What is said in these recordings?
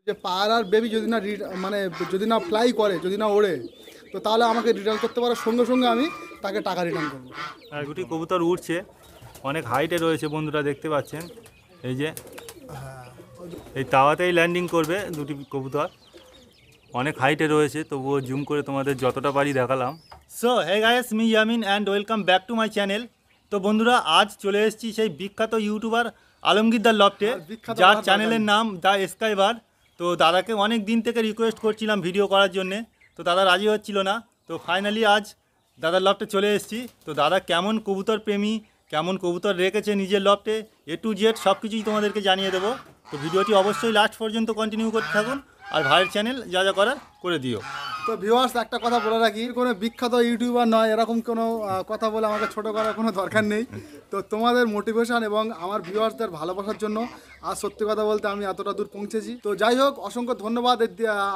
যে পায়রার বেবি যদি না মানে যদি না ফ্লাই করে, যদি না ওড়ে, তো তাহলে আমাকে রিটার্ন করতে পারার সঙ্গে সঙ্গে আমি তাকে টাকা রিটার্ন করবো। আর দুটি কবুতর উঠছে, অনেক হাইটে রয়েছে বন্ধুরা, দেখতে পাচ্ছেন। এই যে এই তাওয়াতেই ল্যান্ডিং করবে দুটি কবুতর, অনেক হাইটে রয়েছে, তবুও জুম করে তোমাদের যতটা পারি দেখালাম। So hey guys, me Yamin and welcome back to my channel. তো বন্ধুরা, আজ চলে এসেছি সেই বিখ্যাত ইউটিউবার আলমগীর দার লফটে, যার চ্যানেলের নাম দ্য স্কাই বার্ড। তো দাদাকে অনেক দিন থেকে রিকোয়েস্ট করছিলাম ভিডিও করার জন্যে, তো দাদা রাজি হচ্ছিল না। তো ফাইনালি আজ দাদার লফটে চলে এসেছি। তো দাদা কেমন কবুতর প্রেমী, কেমন কবুতর রেখেছে নিজের লফটে, এ টু জেড সব কিছুই তোমাদেরকে জানিয়ে দেবো। তো ভিডিওটি অবশ্যই লাস্ট পর্যন্ত কন্টিনিউ করতে থাকুন, আর ভাইয়ের চ্যানেল যা যা করার করে দিও। তো ভিউয়ার্স, একটা কথা বলে রাখি, কোনো বিখ্যাত ইউটিউবার নয়, এরকম কোনো কথা বলে আমাকে ছোট করার কোনো দরকার নেই। তো তোমাদের মোটিভেশন এবং আমার ভিউয়ার্সদের ভালোবাসার জন্য আর সত্যি কথা বলতে আমি এতটা দূর পৌঁছেছি। তো যাই হোক, অসংখ্য ধন্যবাদ।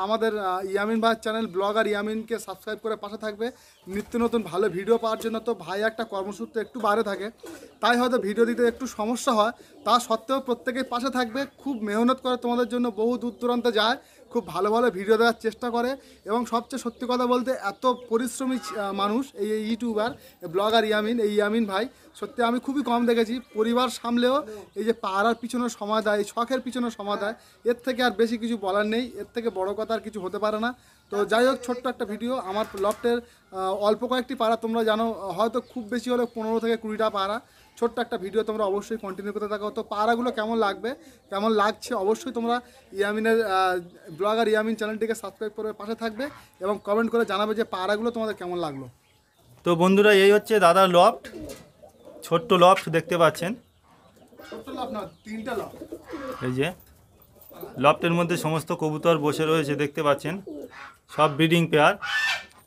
আমাদের ইয়ামিন ভাইয়ের চ্যানেল ব্লগার ইয়ামিনকে সাবস্ক্রাইব করে পাশে থাকবে নিত্য নতুন ভালো ভিডিও পাওয়ার জন্য। তো ভাই একটা কর্মসূত্রে একটু বাইরে থাকে, তাই হয়তো ভিডিও দিতে একটু সমস্যা হয়, তা সত্ত্বেও প্রত্যেকেই পাশে থাকবে। খুব মেহনত করে তোমাদের জন্য, বহু দূর দূরান্তে যায়, খুব ভালো ভালো ভিডিও দেওয়ার চেষ্টা করে। এবং সবচেয়ে সত্যি কথা বলতে এত পরিশ্রমী মানুষ এই ইউটিউবার ব্লগার ইয়ামিন, এই ইয়ামিন ভাই, সত্যি আমি খুবই কম দেখেছি। পরিবার সামলেও এই যে পাড়ার পিছনে সময় দেয়, এই শখের পিছনে সময় দেয়, এর থেকে আর বেশি কিছু বলার নেই, এর থেকে বড় কথা আর কিছু হতে পারে না। তো যাই হোক, ছোট্ট একটা ভিডিও। আমার লফটের অল্প কয়েকটি পাড়া, তোমরা জানো, হয়তো খুব বেশি হলে 15 থেকে 20টা পাড়া। ছোট্ট একটা ভিডিও, তোমরা অবশ্যই কন্টিনিউ করতে থাকো। তো পাড়াগুলো কেমন লাগবে, কেমন লাগছে, অবশ্যই তোমরা ইয়ামিনের ব্লগার ইয়ামিন চ্যানেলটিকে সাবস্ক্রাইব করে পাশে থাকবে এবং কমেন্ট করে জানাবে যে পাড়াগুলো তোমাদের কেমন লাগলো। তো বন্ধুরা, এই হচ্ছে দাদার লফট, ছোট্ট লফট দেখতে পাচ্ছেন। ছোট্ট লাভ না, 3টা লাভ। এই যে লফটের মধ্যে সমস্ত কবুতর বসে রয়েছে, দেখতে পাচ্ছেন, সব ব্রিডিং পেয়ার।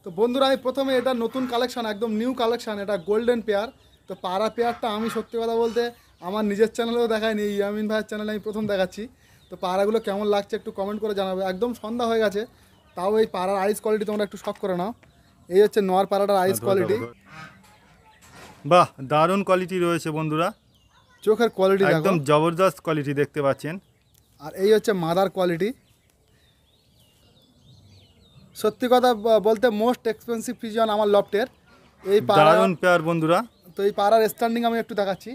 তো বন্ধুরা, আমি প্রথমে এটা নতুন কালেকশান, একদম নিউ কালেকশান, এটা গোল্ডেন পেয়ার। তো পাড়া পেয়ারটা আমি সত্যি কথা বলতে আমার নিজের চ্যানেলেও দেখাইনি, ইয়ামিন ভাইয়ের চ্যানেলে আমি প্রথম দেখাচ্ছি। তো পাড়াগুলো কেমন লাগছে একটু কমেন্ট করে জানাবে। একদম সন্ধ্যা হয়ে গেছে, তাও এই পাড়ার আইস কোয়ালিটি তোমরা একটু শখ করে নাও। এই হচ্ছে নর পাড়াটার আইস কোয়ালিটি। বাহ, দারুণ কোয়ালিটি রয়েছে বন্ধুরা, চোখের কোয়ালিটি একদম জবরদস্ত কোয়ালিটি দেখতে পাচ্ছেন। আর এই হচ্ছে মাদার কোয়ালিটি। সত্যি কথা বলতে মোস্ট এক্সপেন্সিভ পিজন আমার লফটের এই দারুণ পেয়ার বন্ধুরা। তো এই পাড়ার স্ট্যান্ডিং আমি একটু দেখাচ্ছি।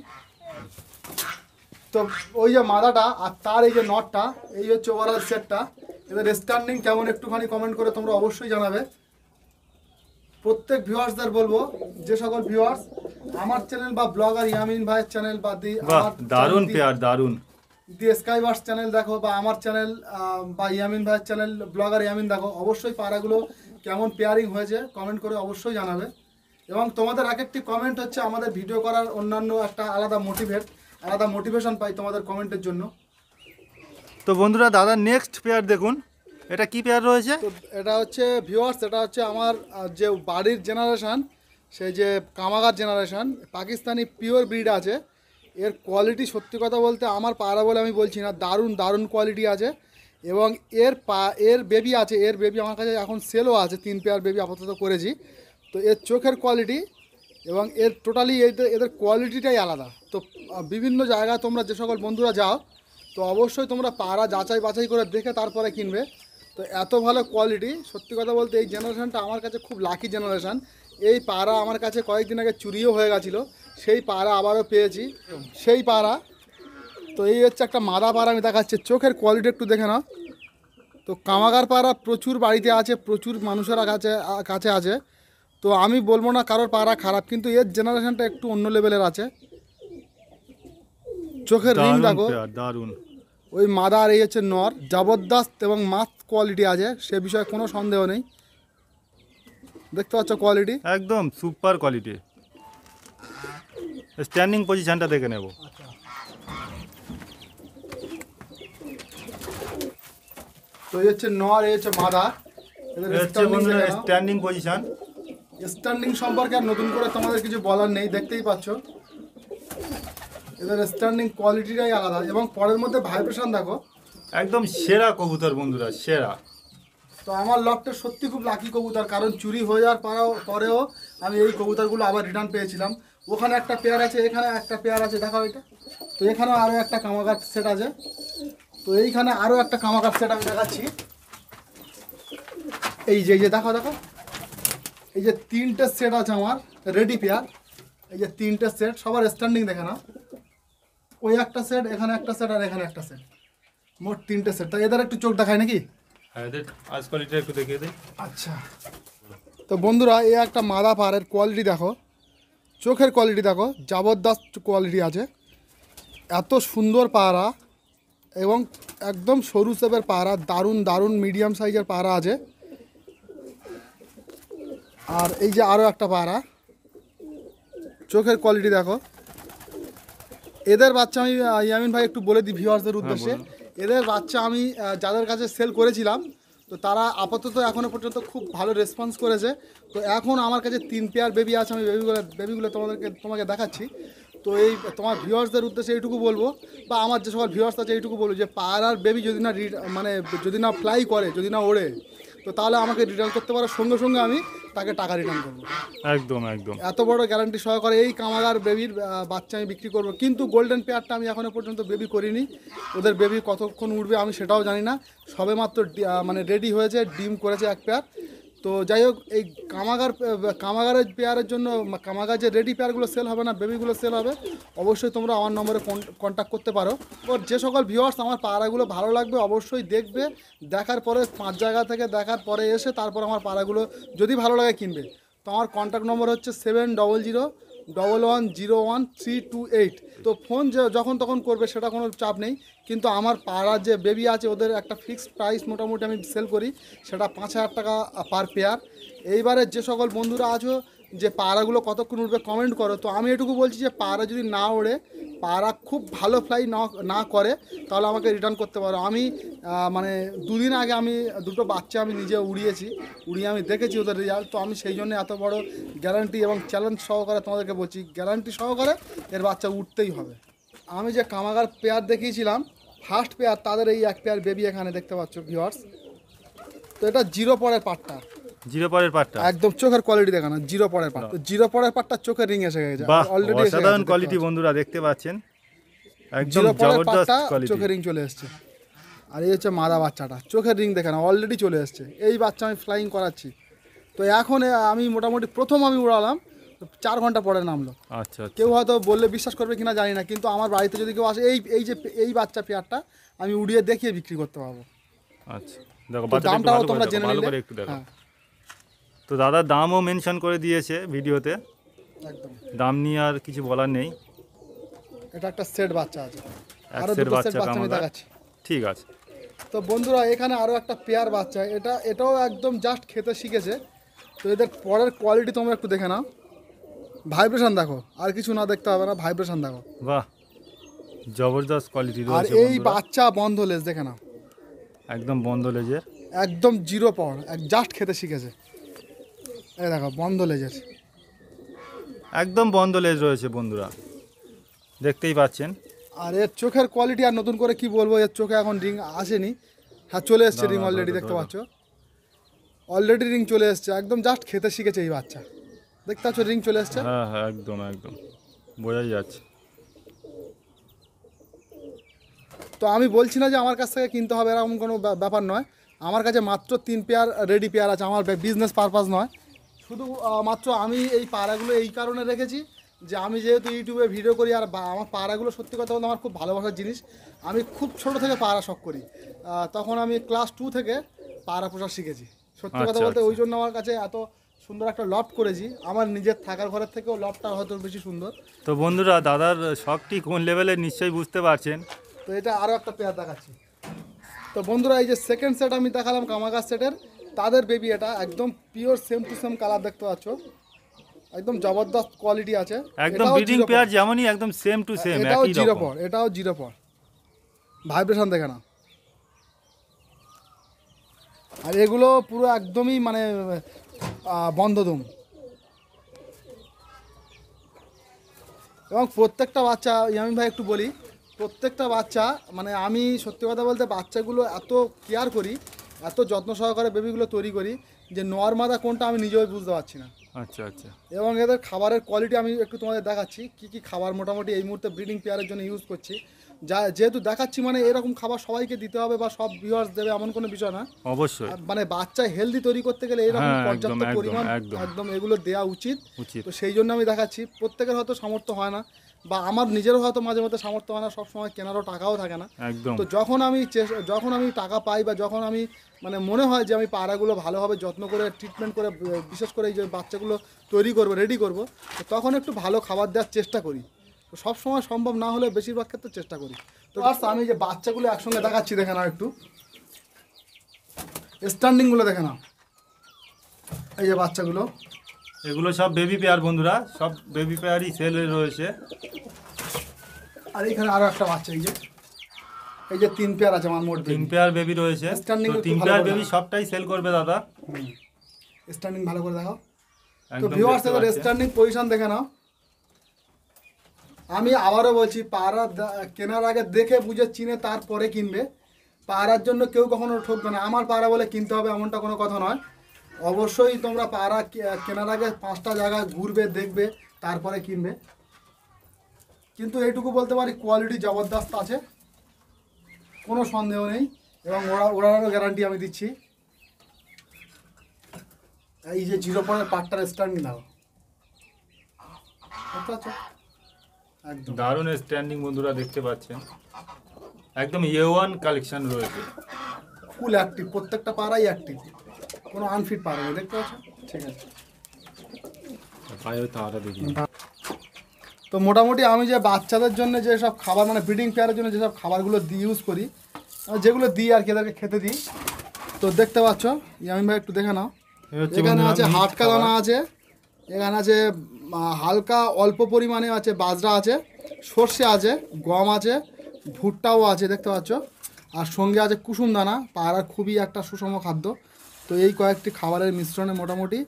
তো ওই যে মাদাটা আর তার এই যে নটটা, এই হচ্ছে ওভারঅল সেটটা। এদের স্ট্যান্ডিং কেমন একটুখানি কমেন্ট করে তোমরা অবশ্যই জানাবে। প্রত্যেক ভিউয়ার্সদের বলবো, যে সকল ভিউয়ার্স আমার চ্যানেল বা ব্লগার ইয়ামিন ভাইয়ের চ্যানেল বা দারুণ পেয়ার, দারুণ দি স্কাই বার্ডস চ্যানেল দেখো, বা আমার চ্যানেল বা ইয়ামিন ভাইয়ের চ্যানেল ব্লগার ইয়ামিন দেখো, অবশ্যই পাড়াগুলো কেমন পেয়ারিং হয়েছে কমেন্ট করে অবশ্যই জানাবে। এবং তোমাদের এক একটি কমেন্ট হচ্ছে আমাদের ভিডিও করার অন্যান্য একটা আলাদা মোটিভেশন পাই তোমাদের কমেন্টের জন্য। তো বন্ধুরা, দাদার নেক্সট পেয়ার দেখুন, এটা কি পেয়ার রয়েছে? তো এটা হচ্ছে ভিউয়ার্স, এটা হচ্ছে আমার যে বাড়ির জেনারেশান, সেই যে কামাগার জেনারেশান, পাকিস্তানি পিওর ব্রিড আছে। এর কোয়ালিটি সত্যি কথা বলতে আমার পাড়া বলে আমি বলছি না, দারুণ দারুণ কোয়ালিটি আছে। এবং এর বেবি আছে, এর বেবি আমার কাছে এখন সেলও আছে, 3 পেয়ার বেবি আপাতত করেছি। তো এর চোখের কোয়ালিটি এবং এর টোটালি এদের কোয়ালিটিটাই আলাদা। তো বিভিন্ন জায়গায় তোমরা যে সকল বন্ধুরা যাও, তো অবশ্যই তোমরা পাড়া যাচাই বাছাই করে দেখে তারপরে কিনবে। তো এত ভালো কোয়ালিটি, সত্যি কথা বলতে এই জেনারেশানটা আমার কাছে খুব লাকি জেনারেশান। এই পাড়া আমার কাছে কয়েকদিন আগে চুরিও হয়ে গেছিলো, সেই পাড়া আবারও পেয়েছি, সেই পাড়া। তো এই হচ্ছে একটা মাদা পাড়া আমি দেখাচ্ছি, চোখের কোয়ালিটি একটু দেখে নাও। তো কামাগার পাড়া প্রচুর বাড়িতে আছে, প্রচুর মানুষের কাছে আছে। তো আমি বলবো না কারোর পাড়া খারাপ, কিন্তু এর জেনারেশানটা একটু অন্য লেভেলের আছে। চোখের রিং দেখো, দারুণ। ওই মাদার, এই হচ্ছে নর, জবরদস্ত এবং মাস্ত কোয়ালিটি আছে, সে বিষয়ে কোনো সন্দেহ নেই। দেখতে পাচ্ছ কোয়ালিটি, একদম সুপার কোয়ালিটি। স্ট্যান্ডিং পজিশনটা দেখে নেব। তো এই হচ্ছে নর, এই হচ্ছে মাদার। স্ট্যান্ডিং পজিশন, স্ট্যান্ডিং সম্পর্কে আর নতুন করে তোমাদের কিছু বলার নেই, দেখতেই পাচ্ছ এদের স্ট্যান্ডিং কোয়ালিটিটাই আলাদা। এবং পরের মধ্যে ভাইব্রেশন দেখো, একদম সেরা কবুতর বন্ধুরা, সেরা। তো আমার লফটে সত্যি খুব লাকি কবুতর, কারণ চুরি হয়ে যাওয়ার পরেও আমি এই কবুতরগুলো আবার রিটার্ন পেয়েছিলাম। ওখানে একটা পেয়ার আছে, এখানে একটা পেয়ার আছে, দেখাও এটা। তো এখানেও আরও একটা কামাগার সেট আছে। তো এইখানে আরও একটা কামাকার সেট আমি দেখাচ্ছি। এই যে দেখো এই যে 3টে সেট আছে আমার রেডি পেয়ার। এই যে 3টে সেট সবার স্ট্যান্ডিং দেখে না, ওই একটা সেট, এখানে একটা সেট, আর এখানে একটা সেট, মোট 3টে সেট। তো এদের একটু চোখ দেখায় নাকি? হ্যাঁ, এদের আজ কোয়ালিটি একটু দেখিয়ে দিই। আচ্ছা, তো বন্ধুরা এই একটা মাদা পাড়ের কোয়ালিটি দেখো, চোখের কোয়ালিটি দেখো, জবরদস্ত কোয়ালিটি আছে। এত সুন্দর পায়রা এবং একদম সরু সেপের পায়রা, দারুণ মিডিয়াম সাইজের পায়রা আছে। আর এই যে আরও একটা পায়রা, চোখের কোয়ালিটি দেখো। এদের বাচ্চা আমি ইয়ামিন ভাই একটু বলে দিই ভিউয়ার্সদের উদ্দেশ্যে। এদের বাচ্চা আমি যাদের কাছে সেল করেছিলাম, তো তারা আপাতত এখনও পর্যন্ত খুব ভালো রেসপন্স করেছে। তো এখন আমার কাছে 3 পেয়ার বেবি আছে, আমি বেবিগুলো তোমাকে দেখাচ্ছি। তো এই তোমার ভিউয়ার্সদের উদ্দেশ্যে এইটুকু বলবো, বা আমার যে সকল ভিউয়ার্স আছে এইটুকু বলবো, যে পায়রার বেবি যদি না ফ্লাই করে, যদি না ওড়ে, তো তাহলে আমাকে রিটার্ন করতে পারো, সঙ্গে সঙ্গে আমি তাকে টাকা রিটার্ন করবো। একদম এত বড় গ্যারান্টি সহকারে এই কামাগার বেবির বাচ্চা আমি বিক্রি করবো। কিন্তু গোল্ডেন পেয়ারটা আমি এখনও পর্যন্ত বেবি করিনি, ওদের বেবি কতক্ষণ উঠবে আমি সেটাও জানি না। সবে মাত্র রেডি হয়েছে, ডিম করেছে এক পেয়ার। তো যাই হোক, এই কামাগারের পেয়ারের জন্য, কামাগার যে রেডি পেয়ারগুলো সেল হবে না, বেবিগুলো সেল হবে, অবশ্যই তোমরা আমার নম্বরে কন্ট্যাক্ট করতে পারো। ওর যে সকল ভিউয়ার্স আমার পায়রাগুলো ভালো লাগবে অবশ্যই দেখবে, দেখার পরে 5 জায়গা থেকে দেখার পরে এসে তারপর আমার পায়রাগুলো যদি ভালো লাগে কিনবে। তো আমার কন্ট্যাক্ট নম্বর হচ্ছে 7001010328। তো ফোন যখন তখন করবে সেটা কোনো চাপ নেই, কিন্তু আমার পাড়ার যে বেবি আছে ওদের একটা ফিক্সড প্রাইস মোটামুটি আমি সেল করি, সেটা 5000 টাকা পার পেয়ার। এইবারে যে সকল বন্ধুরা আছো যে পাড়াগুলো কতক্ষণ উঠবে কমেন্ট করো। তো আমি এটুকু বলছি যে পাড়া যদি না ওড়ে, পাড়া খুব ভালো ফ্লাই না করে, তাহলে আমাকে রিটার্ন করতে পারো। আমি 2 দিন আগে আমি 2টো বাচ্চা আমি নিজে উড়িয়ে আমি দেখেছি ওদের রেজাল্ট। তো আমি সেই জন্য এত বড় গ্যারান্টি এবং চ্যালেঞ্জ সহকারে তোমাদেরকে বলছি, গ্যারান্টি সহকারে এর বাচ্চা উঠতেই হবে। আমি যে কামাগার পেয়ার দেখিয়েছিলাম ফার্স্ট পেয়ার, তাদের এই এক পেয়ার বেবি এখানে দেখতে পাচ্ছ ভিউয়ার্স। তো এটা 0 পরের পাটটা, 0 পরের পাটটা একদম চোখের কোয়ালিটি দেখানো, 0 পরের পাট। তো 0 পরের পাটটা চোখের রিং এসে গেছে অলরেডি, অসাধারণ কোয়ালিটি বন্ধুরা দেখতে পাচ্ছেন, একদম 0 পরের জবরদস্ত পাটটা কোয়ালিটি। চোখের রিং চলে এসছে। আর এই হচ্ছে মাদা বাচ্চাটা, চোখের রিং দেখানো অলরেডি চলে এসছে। এই বাচ্চা আমি ফ্লাইং করাচ্ছি। তো এখন আমি মোটামুটি প্রথম আমি উড়ালাম, 4 ঘন্টা পরে নামলো। আচ্ছা, কেউ হয়তো বললে বিশ্বাস করবে কিনা জানি না, কিন্তু আমার বাড়িতে যদি কেউ আসে, এই বাচ্চা পেয়ারটা আমি উড়িয়ে দেখিয়ে বিক্রি করতে পারবো। আচ্ছা, দেখো তো দামটাও তোমরা জেনে ভালো নিলে। করে একটু দেখো। হ্যাঁ, তো দাদা দামও মেনশন করে দিয়েছে ভিডিওতে, একদম। দাম নিয়ে আর কিছু বলার নেই। এটা একটা সেট বাচ্চা আছে, এক আরো সেট 2টো সেট বাচ্চা বাচ্চা আমি কামাগার। দেখাচ্ছি। ঠিক আছে। তো বন্ধুরা এখানে আরও একটা পেয়ার বাচ্চা, এটাও একদম জাস্ট খেতে শিখেছে। তো এদের পরের কোয়ালিটি তোমরা একটু দেখে নাও, ভাইব্রেশন দেখো, আর কিছু না দেখতে হবে না, ভাইব্রেশন দেখো। বাহ, জবরদস্ত কোয়ালিটি আর রয়েছে এই বন্ধুরা। বাচ্চা বন্ধ লেজ দেখে নাও, একদম বন্ধ লেজের, একদম 0 পর, জাস্ট খেতে শিখেছে। এই দেখো বন্ধ লেজের, একদম বন্ধ লেজ রয়েছে বন্ধুরা, দেখতেই পাচ্ছেন। আর এর চোখের কোয়ালিটি আর নতুন করে কি বলবো, এর চোখে এখন রিং আসেনি। হ্যাঁ, চলে এসছে রিং অলরেডি, দেখতে পাচ্ছ অলরেডি রিং চলে এসছে। একদম জাস্ট খেতে শিখেছে এই বাচ্চা, দেখতে পাচ্ছ রিং চলে এসছে। হ্যাঁ হ্যাঁ, একদম বোঝাই যাচ্ছে। তো আমি বলছি না যে আমার কাছ থেকে কিনতে হবে, এরকম কোনো ব্যাপার নয়। আমার কাছে মাত্র 3 পেয়ার রেডি পেয়ার আছে, আমার বিজনেস পারপাস নয়। শুধু মাত্র আমি এই পায়রাগুলো এই কারণে রেখেছি যে আমি যেহেতু ইউটিউবে ভিডিও করি, আর আমার পায়রাগুলো সত্যি কথা বলতে আমার খুব ভালোবাসার জিনিস। আমি খুব ছোট থেকে পায়রা শখ করি, তখন আমি ক্লাস 2 থেকে পায়রা পোষা শিখেছি। সত্যি কথা বলতে ওই জন্য আমার কাছে এত সুন্দর একটা লফট করেছি, আমার নিজের থাকার ঘরের থেকেও লফটটা হয়তো বেশি সুন্দর। তো বন্ধুরা দাদার শখটি কোন লেভেলের নিশ্চয়ই বুঝতে পারছেন। তো এটা আরও একটা পেয়ার দেখাচ্ছি। তো বন্ধুরা এই যে সেকেন্ড সেট আমি দেখালাম কামাগার সেটের, তাদের বেবি এটা একদম pure same to same colour দেখতে পাচ্ছ, একদম জবরদস্ত কোয়ালিটি আছে। একদম এটাও ব্রিডিং 0 পেয়ার যেমনই, একদম সেম টু সেম, এটাও একই 0 রকম। পর, এটাও 0 পর, ভাইব্রেশন দেখে না। আর এগুলো পুরো একদমই বন্ধদম, এবং প্রত্যেকটা বাচ্চা, ইয়ামিন ভাই একটু বলি, প্রত্যেকটা বাচ্চা আমি সত্যি কথা বলতে বাচ্চাগুলো এত কেয়ার করি, এত যত্ন সহকারে বেবিগুলো তৈরি করি যে নর মাদা কোনটা আমি নিজেও বুঝতে পারছি না। আচ্ছা আচ্ছা। এবং এদের খাবারের কোয়ালিটি আমি একটু তোমাদের দেখাচ্ছি, কি কি খাবার মোটামুটি এই মুহূর্তে ব্রিডিং পেয়ারের জন্য ইউজ করছি। যেহেতু দেখাচ্ছি মানে এরকম খাবার সবাইকে দিতে হবে বা সব ভিউয়ার্স দেবে এমন কোনো বিষয় না। অবশ্যই মানে বাচ্চা হেলদি তৈরি করতে গেলে এরকম হ্যাঁ, পর্যাপ্ত একদম, পরিমাণ একদম। একদম এগুলো দেওয়া উচিত। উচিত। তো সেই জন্য আমি দেখাচ্ছি। প্রত্যেকের হয়তো সামর্থ্য হয় না বা আমার নিজেরও হয়তো মাঝে মধ্যে সামর্থ্য হয় না, সবসময় কেনারও টাকাও থাকে না। একদম তো যখন আমি টাকা পাই বা যখন আমি মানে মনে হয় যে আমি পায়রাগুলো ভালোভাবে যত্ন করে ট্রিটমেন্ট করে বিশেষ করে এই যে বাচ্চাগুলো তৈরি করব রেডি করব, তো তখন একটু ভালো খাবার দেওয়ার চেষ্টা করি। তো সবসময় সম্ভব না হলে বেশিরভাগ ক্ষেত্রে চেষ্টা করি। তো আমি যে বাচ্চাগুলো একসঙ্গে দেখাচ্ছি, দেখে নাও একটু স্ট্যান্ডিংগুলো দেখে নাও। এই যে বাচ্চাগুলো, এগুলো সব বেবি পেয়ার বন্ধুরা, সব বেবি পেয়ারই সেল রয়েছে। আর এখানে আরও একটা বাচ্চা, এই যে 3 পেয়ার আছে আমার মোট 3 পেয়ার বেবি রয়েছে। Standing তো একটু 3 ভালো পেয়ার করে বেবি দাও। সবটাই সেল করবে দাদা। স্ট্যান্ডিং ভালো করে দেখাও। তো একদম ভিউয়ার্স দেখতে এদের পাচ্ছেন। স্ট্যান্ডিং পজিশন দেখে নাও। আমি আবারও বলছি, পায়রা কেনার আগে দেখে বুঝে চিনে তারপরে কিনবে। পায়রার জন্য কেউ কখনো ঠকবে না। আমার পায়রা বলে কিনতে হবে এমনটা কোনো কথা নয়। অবশ্যই তোমরা পায়রা কেনার আগে 5টা জায়গায় ঘুরবে, দেখবে, তারপরে কিনবে। কিন্তু এইটুকু বলতে পারি কোয়ালিটি জবরদস্ত আছে, কোনো সন্দেহ নেই। এবং ওড়ারও গ্যারান্টি আমি দিচ্ছি। এই যে 0 পয়েন্টের পাটটার স্ট্যান্ডিং দাও, বুঝতে পারছো? একদম দারুণ স্ট্যান্ডিং বন্ধুরা দেখতে পাচ্ছেন। একদম A1 কালেকশন রয়েছে। ফুল অ্যাক্টিভ, প্রত্যেকটা পাড়াই অ্যাক্টিভ, কোনো আনফিট পাড়া নেই, দেখতে পাচ্ছ? ঠিক আছে। পায়ে তাওয়াটা দেখি। তো মোটামুটি আমি যে বাচ্চাদের জন্য যেসব খাবার মানে ব্রিডিং পেয়ারের জন্য যেসব খাবারগুলো ইউজ করি, যেগুলো দিই আর কি এদেরকে খেতে দিই, তো দেখতে পাচ্ছ ইয়ামিন ভাই একটু দেখে নাও। এই হচ্ছে এখানে বন্ধুরা আছে মিট হাটকা দানা আছে, এখানে আছে হালকা অল্প পরিমাণে আছে বাজরা আছে, সর্ষে আছে, গম আছে, ভুট্টাও আছে দেখতে পাচ্ছ। আর সঙ্গে আছে কুসুম দানা, পায়রার খুবই একটা সুষম খাদ্য। তো এই কয়েকটি খাবারের মিশ্রণে মোটামুটি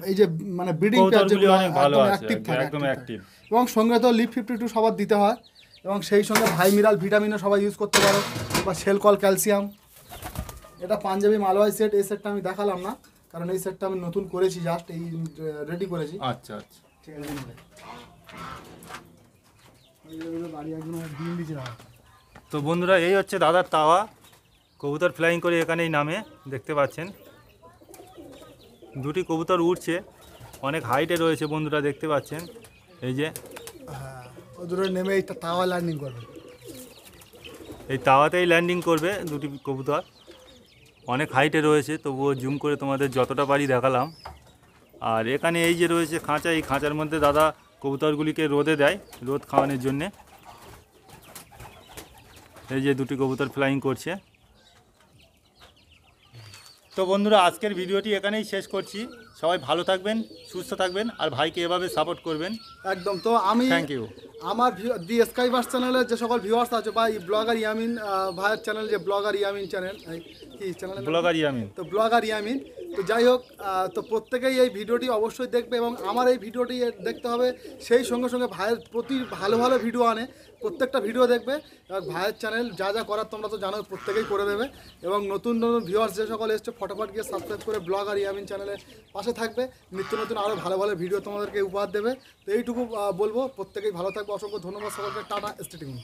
এই যে মানে ব্রিডিং পেয়ার কবুতরগুলি যেগুলো অনেক ভালো একদম আছে, অ্যাক্টিভ থাকে, একদম active অ্যাক্টিভ। থাকে। এবং সঙ্গে তো লিপ 52 সবার দিতে হয়, এবং সেই সঙ্গে ভাই মিনারেল ভিটামিনও সবাই ইউজ করতে পারো, বা সেলকল ক্যালসিয়াম। এটা পাঞ্জাবি মালওয়াই সেট, এই সেটটা আমি দেখালাম না কারণ এই সেটটা আমি নতুন করেছি, জাস্ট এই রেডি করেছি। আচ্ছা আচ্ছা। ঠিক আছে, বাড়ি একদম ডিম দিচ্ছে। তো বন্ধুরা এই হচ্ছে দাদার তাওয়া, কবুতর ফ্লাইং করে এখানেই নামে, দেখতে পাচ্ছেন। দুটি কবুতর উড়ছে, অনেক হাইটে রয়েছে বন্ধুরা দেখতে পাচ্ছেন। এই যে হ্যাঁ, ও দূরে নেমে এইটা তাওয়া ল্যান্ডিং করবে। এই তাওয়াতেই ল্যান্ডিং করবে দুটি কবুতর, অনেক হাইটে রয়েছে, তবুও জুম করে তোমাদের যতটা পারি দেখালাম। আর এখানে এই যে রয়েছে খাঁচা, এই খাঁচার মধ্যে দাদা কবুতরগুলিকে রোদে দেয়, রোদ খাওয়ানোর জন্যে। এই যে দুটি কবুতর ফ্লাইং করছে। তো বন্ধুরা আজকের ভিডিওটি এখানেই শেষ করছি। সবাই ভালো থাকবেন, সুস্থ থাকবেন, আর ভাইকে এভাবে সাপোর্ট করবেন। একদম। তো আমি থ্যাংক ইউ। আমার দি স্কাইভার্স চ্যানেলের যে সকল ভিউয়ার্স আছে বা এই ব্লগার ইয়ামিন ভাইয়ের চ্যানেল, যে ব্লগার ইয়ামিন চ্যানেল, কি চ্যানেল? ব্লগার ইয়ামিন। তো ব্লগার ইয়ামিন, তো যাই হোক, তো প্রত্যেকেই এই ভিডিওটি অবশ্যই দেখবে এবং আমার এই ভিডিওটি দেখতে হবে। সেই সঙ্গে সঙ্গে ভাইয়ের প্রতি ভালো ভালো ভিডিও আনে, প্রত্যেকটা ভিডিও দেখবে। এবং ভাইয়ের চ্যানেল যা যা করার তোমরা তো জানো, প্রত্যেকেই করে দেবে। এবং নতুন নতুন ভিউয়ার্স যে সকল এসছে ফটাফট গিয়ে সাবস্ক্রাইব করে ব্লগার ইয়ামিন চ্যানেলের পাশে থাকবে। নিত্য নতুন আরও ভালো ভালো ভিডিও তোমাদেরকে উপহার দেবে। তো এইটুকু বলবো, প্রত্যেকেই ভালো থাকবে। অসংখ্য ধন্যবাদ সকলকে। Tata, stay tune.